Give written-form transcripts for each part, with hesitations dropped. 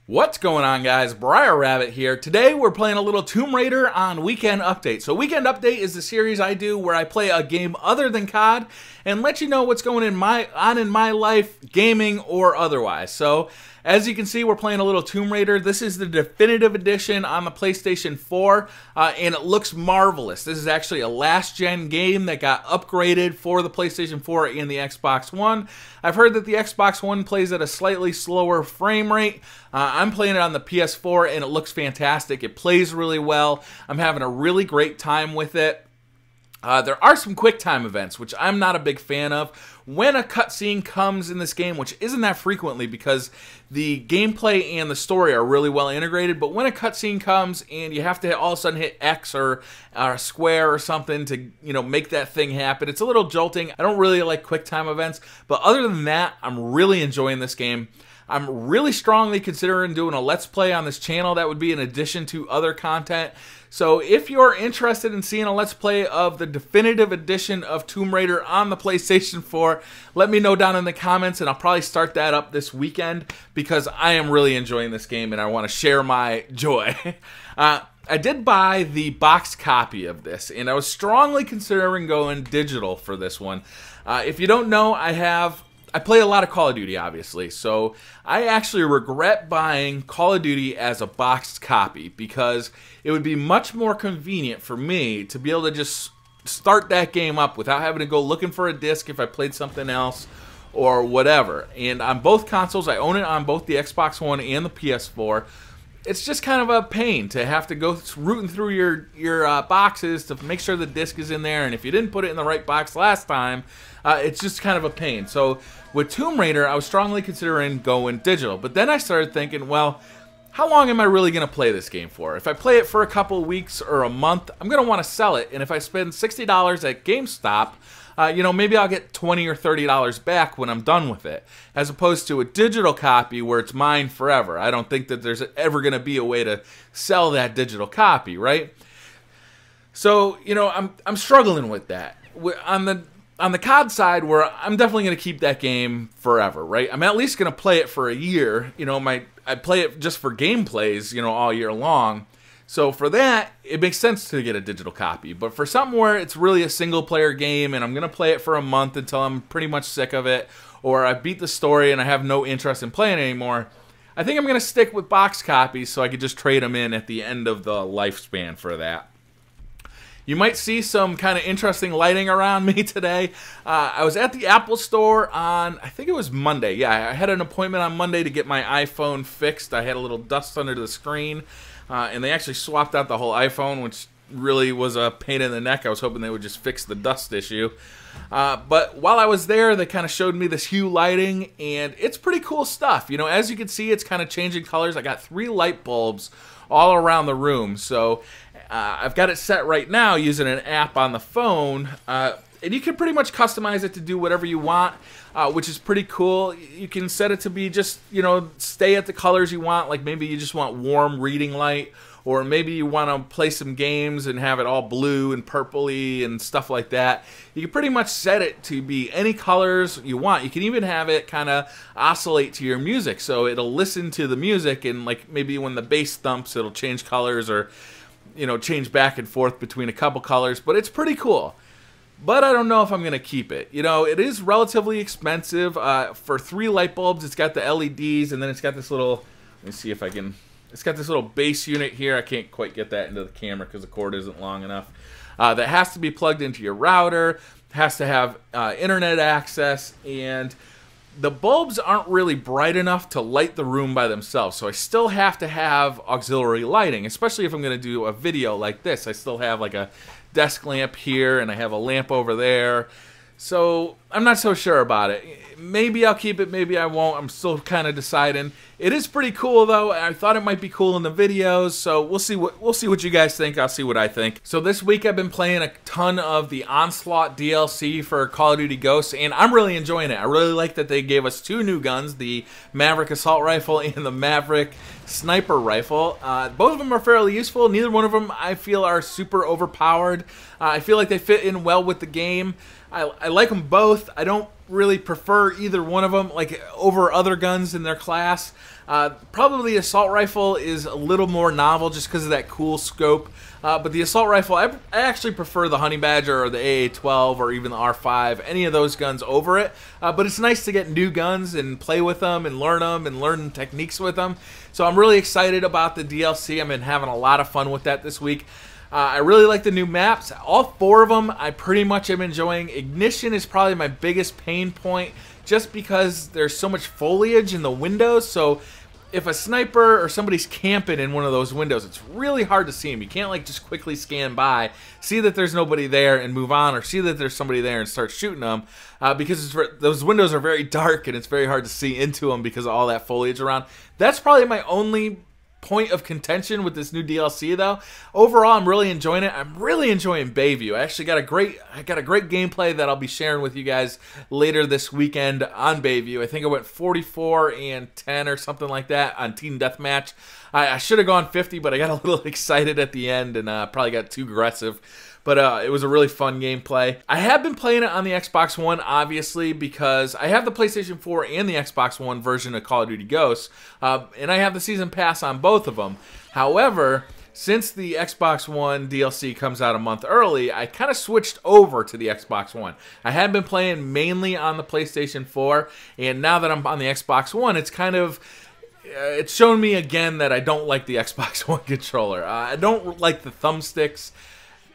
What's going on, guys? BriarRabbit here. Today we're playing a little Tomb Raider on Weekend Update. So Weekend Update is the series I do where I play a game other than COD and let you know what's going on in my life, gaming or otherwise. So as you can see, we're playing a little Tomb Raider. This is the definitive edition on the PlayStation 4, and it looks marvelous. This is actually a last-gen game that got upgraded for the PlayStation 4 and the Xbox One. I've heard that the Xbox One plays at a slightly slower frame rate. I'm playing it on the PS4, and it looks fantastic. It plays really well. I'm having a really great time with it. There are some quick time events, which I'm not a big fan of. When a cutscene comes in this game, which isn't that frequently because the gameplay and the story are really well integrated, but when a cutscene comes and you have to all of a sudden hit X or square or something to make that thing happen, it's a little jolting. I don't really like quick time events, but other than that, I'm really enjoying this game. I'm really strongly considering doing a Let's Play on this channel. That would be in addition to other content. So if you're interested in seeing a Let's Play of the definitive edition of Tomb Raider on the PlayStation 4, let me know down in the comments, and I'll probably start that up this weekend because I am really enjoying this game and I want to share my joy. I did buy the boxed copy of this, and I was strongly considering going digital for this one. If you don't know, I play a lot of Call of Duty, obviously, so I actually regret buying Call of Duty as a boxed copy because it would be much more convenient for me to be able to just start that game up without having to go looking for a disc if I played something else or whatever. And on both consoles, I own it on both the Xbox One and the PS4. It's just kind of a pain to have to go rooting through your boxes to make sure the disc is in there, and if you didn't put it in the right box last time, it's just kind of a pain. So with Tomb Raider, I was strongly considering going digital, but then I started thinking, well, how long am I really going to play this game for? If I play it for a couple of weeks or a month, I'm going to want to sell it, and if I spend $60 at GameStop, maybe I'll get $20 or $30 back when I'm done with it, as opposed to a digital copy where it's mine forever. I don't think that there's ever going to be a way to sell that digital copy, right? So, I'm struggling with that. On the COD side, where I'm definitely going to keep that game forever, right? I'm at least going to play it for a year. I play it just for gameplays, all year long. So for that, it makes sense to get a digital copy. But for something where it's really a single-player game and I'm going to play it for a month until I'm pretty much sick of it, or I beat the story and I have no interest in playing it anymore, I think I'm going to stick with box copies so I could just trade them in at the end of the lifespan for that. You might see some kind of interesting lighting around me today. I was at the Apple store on, I think it was Monday. Yeah, I had an appointment on Monday to get my iPhone fixed. I had a little dust under the screen. And they actually swapped out the whole iPhone, which really was a pain in the neck. I was hoping they would just fix the dust issue. But while I was there, they kind of showed me this hue lighting, and it's pretty cool stuff. As you can see, it's kind of changing colors. I got 3 light bulbs all around the room. So I've got it set right now using an app on the phone. And you can pretty much customize it to do whatever you want, which is pretty cool. You can set it to be just, stay at the colors you want. Like maybe you just want warm reading light, or maybe you want to play some games and have it all blue and purpley and stuff like that. You can pretty much set it to be any colors you want. You can even have it kind of oscillate to your music, so it'll listen to the music, and like maybe when the bass thumps, it'll change colors, or change back and forth between a couple colors. But it's pretty cool. But I don't know if I'm going to keep it. It is relatively expensive. For 3 light bulbs, it's got the LEDs, and then it's got this little, let me see if I can, it's got this little base unit here. I can't quite get that into the camera because the cord isn't long enough. That has to be plugged into your router, has to have internet access, and the bulbs aren't really bright enough to light the room by themselves. So I still have to have auxiliary lighting, especially if I'm going to do a video like this. I still have like a desk lamp here, and I have a lamp over there. So I'm not so sure about it. Maybe I'll keep it, maybe I won't. I'm still kind of deciding. It is pretty cool though. I thought it might be cool in the videos, so we'll see what you guys think. I'll see what I think. So this week I've been playing a ton of the Onslaught DLC for Call of Duty Ghosts, and I'm really enjoying it. I really like that they gave us 2 new guns, the Maverick Assault Rifle and the Maverick Sniper Rifle. Both of them are fairly useful. Neither one of them I feel are super overpowered. I feel like they fit in well with the game. I like them both. I don't really prefer either one of them, like over other guns in their class. Probably the assault rifle is a little more novel just because of that cool scope. But the assault rifle, I actually prefer the Honey Badger or the AA-12 or even the R5, any of those guns over it. But it's nice to get new guns and play with them and learn techniques with them. So I'm really excited about the DLC. I've been having a lot of fun with that this week. I really like the new maps. All 4 of them I pretty much am enjoying. Ignition is probably my biggest pain point just because there's so much foliage in the windows. So if a sniper or somebody's camping in one of those windows, it's really hard to see them. You can't like just quickly scan by, see that there's nobody there and move on, or see that there's somebody there and start shooting them because those windows are very dark and it's very hard to see into them because of all that foliage around. That's probably my only point of contention with this new DLC though. Overall, I'm really enjoying it. I'm really enjoying Bayview. I actually got a great gameplay that I'll be sharing with you guys later this weekend on Bayview. I think I went 44-10 or something like that on Team Deathmatch. I should have gone 50, but I got a little excited at the end and probably got too aggressive. But it was a really fun gameplay. I have been playing it on the Xbox One, obviously, because I have the PlayStation 4 and the Xbox One version of Call of Duty Ghosts, and I have the Season Pass on both of them. However, since the Xbox One DLC comes out a month early, I kind of switched over to the Xbox One. I had been playing mainly on the PlayStation 4, and now that I'm on the Xbox One, it's kind of... it's shown me again that I don't like the Xbox One controller. I don't like the thumbsticks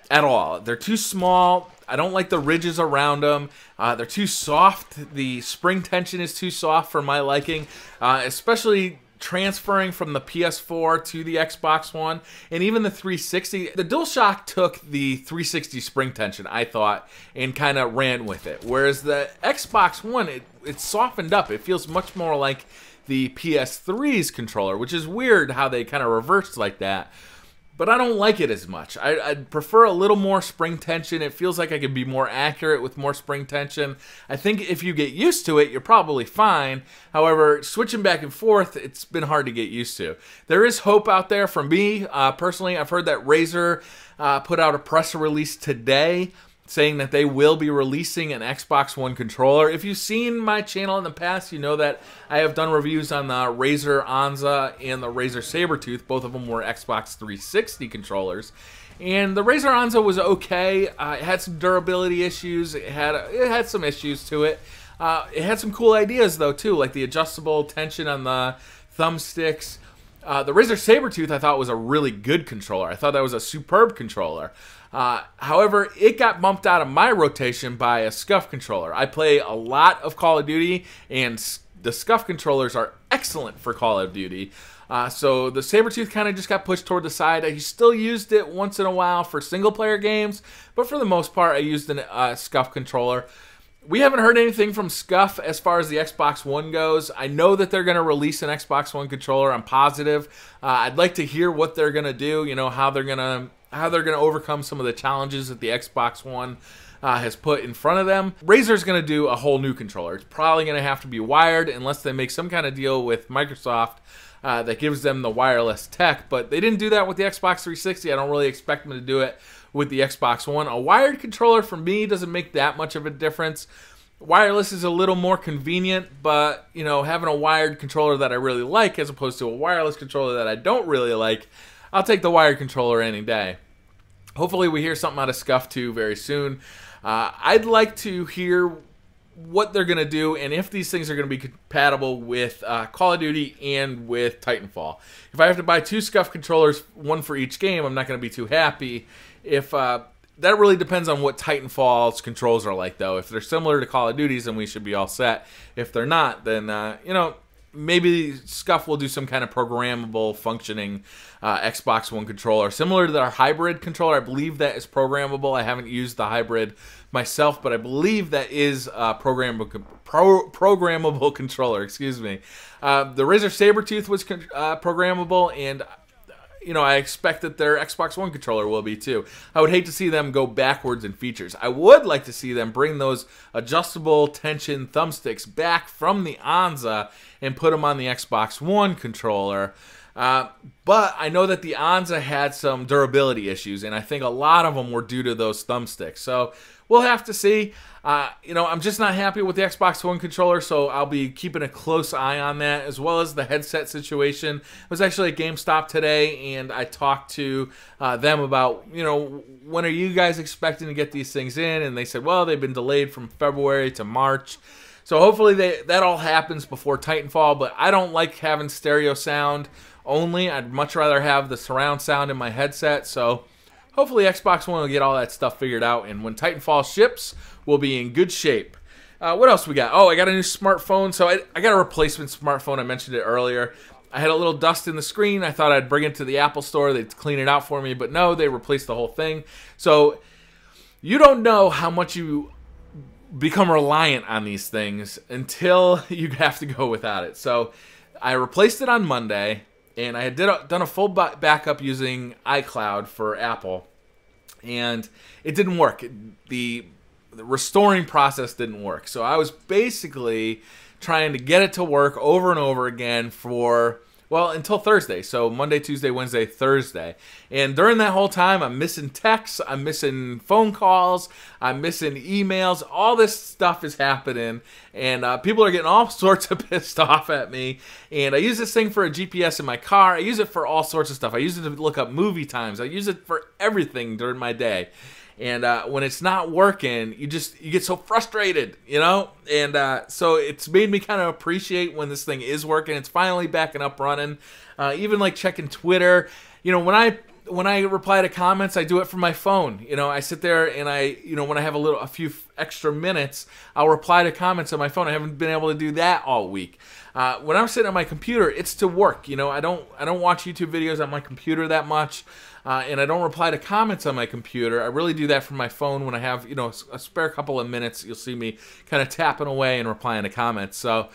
at all. They're too small. I don't like the ridges around them. They're too soft. The spring tension is too soft for my liking, especially transferring from the PS4 to the Xbox One and even the 360. The DualShock took the 360 spring tension, I thought, and kind of ran with it. Whereas the Xbox One, it softened up. It feels much more like the PS3's controller, which is weird how they kind of reversed like that. But I don't like it as much. I'd prefer a little more spring tension. It feels like I could be more accurate with more spring tension. I think if you get used to it, you're probably fine. However, switching back and forth, it's been hard to get used to. There is hope out there for me. Personally, I've heard that Razer put out a press release today saying that they will be releasing an Xbox One controller. If you've seen my channel in the past, you know that I have done reviews on the Razer Onza and the Razer Sabertooth. Both of them were Xbox 360 controllers. And the Razer Onza was okay. It had some durability issues. It had some issues to it. It had some cool ideas, though, too, like the adjustable tension on the thumbsticks. The Razer Sabertooth I thought was a really good controller. I thought that was a superb controller. However, it got bumped out of my rotation by a SCUF controller. I play a lot of Call of Duty, and the SCUF controllers are excellent for Call of Duty. So the Sabertooth kind of just got pushed toward the side. I still used it once in a while for single-player games, but for the most part, I used a SCUF controller. We haven't heard anything from SCUF as far as the Xbox One goes. I know that they're going to release an Xbox One controller. I'm positive. I'd like to hear what they're going to do, you know, how they're going to overcome some of the challenges that the Xbox One has put in front of them. Razer's going to do a whole new controller. It's probably going to have to be wired unless they make some kind of deal with Microsoft that gives them the wireless tech, but they didn't do that with the Xbox 360. I don't really expect them to do it with the Xbox One. A wired controller for me doesn't make that much of a difference. Wireless is a little more convenient, but you know, having a wired controller that I really like as opposed to a wireless controller that I don't really like, I'll take the wired controller any day. Hopefully we hear something out of SCUF too very soon. I'd like to hear what they're going to do and if these things are going to be compatible with Call of Duty and with Titanfall. If I have to buy 2 SCUF controllers, one for each game, I'm not going to be too happy. If that really depends on what Titanfall's controls are like, though. If they're similar to Call of Duty's, then we should be all set. If they're not, then, you know, maybe SCUF will do some kind of programmable, functioning Xbox One controller. Similar to their hybrid controller, I believe that is programmable. I haven't used the hybrid myself, but I believe that is a programmable controller, excuse me. The Razer Sabertooth was programmable, and you know, I expect that their Xbox One controller will be too. I would hate to see them go backwards in features. I would like to see them bring those adjustable tension thumbsticks back from the Onza and put them on the Xbox One controller. But I know that the Onza had some durability issues, and I think a lot of them were due to those thumbsticks. So we'll have to see. You know, I'm just not happy with the Xbox One controller, so I'll be keeping a close eye on that, as well as the headset situation. I was actually at GameStop today, and I talked to them about, you know, when are you guys expecting to get these things in? And they said, well, they've been delayed from February to March. So hopefully that all happens before Titanfall, but I don't like having stereo sound only. I'd much rather have the surround sound in my headset, so hopefully Xbox One will get all that stuff figured out, and when Titanfall ships, we'll be in good shape. What else we got? Oh, I got a new smartphone, so I got a replacement smartphone. I mentioned it earlier. I had a little dust in the screen. I thought I'd bring it to the Apple store. They'd clean it out for me, but no, they replaced the whole thing. So you don't know how much you become reliant on these things until you have to go without it. So I replaced it on Monday, and I had done a full backup using iCloud for Apple, and it didn't work. The restoring process didn't work. So I was basically trying to get it to work over and over again for, well, until Thursday. So Monday, Tuesday, Wednesday, Thursday. And during that whole time, I'm missing texts, I'm missing phone calls, I'm missing emails. All this stuff is happening, and people are getting all sorts of pissed off at me. And I use this thing for a GPS in my car. I use it for all sorts of stuff. I use it to look up movie times. I use it for everything during my day. And when it's not working, you get so frustrated, you know? And so it's made me kind of appreciate when this thing is working. It's finally back and up running. Even like checking Twitter. You know, when I reply to comments, I do it from my phone. You know, I sit there and when I have a few extra minutes, I'll reply to comments on my phone. I haven't been able to do that all week. When I'm sitting on my computer, it's to work. You know, I don't watch YouTube videos on my computer that much. And I don't reply to comments on my computer. I really do that from my phone when I have, you know, a spare couple of minutes. You'll see me kind of tapping away and replying to comments. So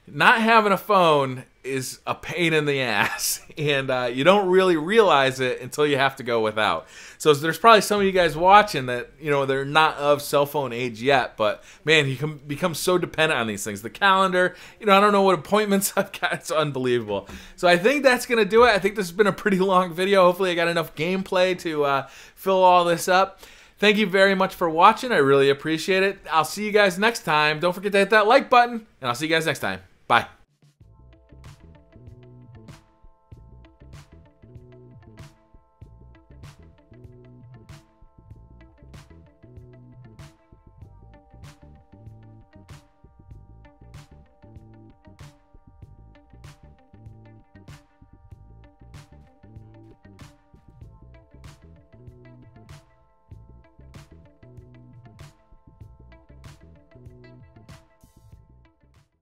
not having a phone is a pain in the ass, and you don't really realize it until you have to go without. So there's probably some of you guys watching that, you know, they're not of cell phone age yet, but man, you can become so dependent on these things. The calendar, you know, I don't know what appointments I've got. It's unbelievable. So I think that's going to do it. I think this has been a pretty long video. Hopefully I got enough gameplay to fill all this up. Thank you very much for watching. I really appreciate it. I'll see you guys next time. Don't forget to hit that like button, and I'll see you guys next time. Bye.